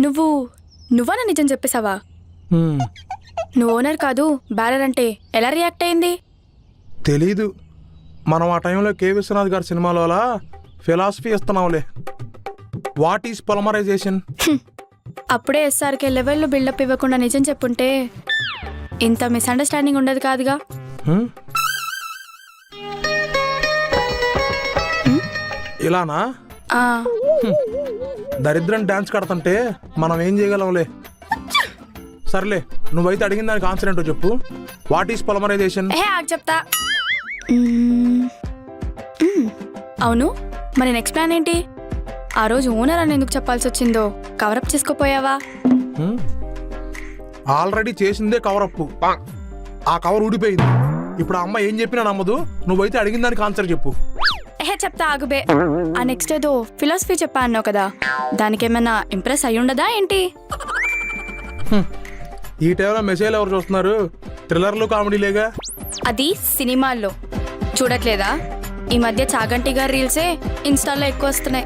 నువ్వా నా నిజం చెప్పేశావా? నువ్వు ఓనర్ కాదు బ్యారర్ అంటే ఎలా రియాక్ట్ అయింది? తెలీదు. మనం ఆ టైంలో కె విశ్వనాథ్ గారి సినిమాలో అలా ఫిలాసఫీ ఇస్తున్నాంలే. What is polymerization? అప్పుడే ఎస్ఆర్కే లెవెల్లో బిల్డప్ ఇవ్వకుండా నిజం చెప్పుంటే ఇంత మిస్అండర్స్టాండింగ్ ఉండదు కాదుగా. ఇలానా? దరిద్రం డాన్స్ కడతంటే మనం ఏం చేయగలంలే. సర్లే, నువ్వైతే అడిగిన దానికి ఆన్సర్ ఏంటో చెప్పు. What is polymerization? చెప్తా. అవును, మరి నెక్స్ట్ ప్లాన్ ఏంటి? ఆ రోజు ఓనర్ అని ఎందుకు చెప్పాల్సి వచ్చిందో కవరప్ చేసుకోపోయావా? ఆల్రెడీ చేసిందే కవరప్పు. ఆ కవర్ ఊడిపోయింది. ఇప్పుడు ఆ అమ్మ ఏం చెప్పినా నమ్మదు. నువ్వైతే అడిగిన దానికి ఆన్సర్ చెప్పు. చెప్తా ఆగుబే. ఆ నెక్స్ట్ ఏదో ఫిలాసఫీ చెప్పా అన్నావు కదా, దానికేమైనా ఇంప్రెస్ అయ్యి ఉండదా ఏంటి? ఈ టైంలో మెసేజ్ ఎవరు చూస్తున్నారు? థ్రిల్లర్లు కామెడీలేగా. అది సినిమాల్లో చూడట్లేదా? ఈ మధ్య చాగంటి గారి రీల్సే ఇన్స్టాల్లో ఎక్కువ వస్తున్నాయి.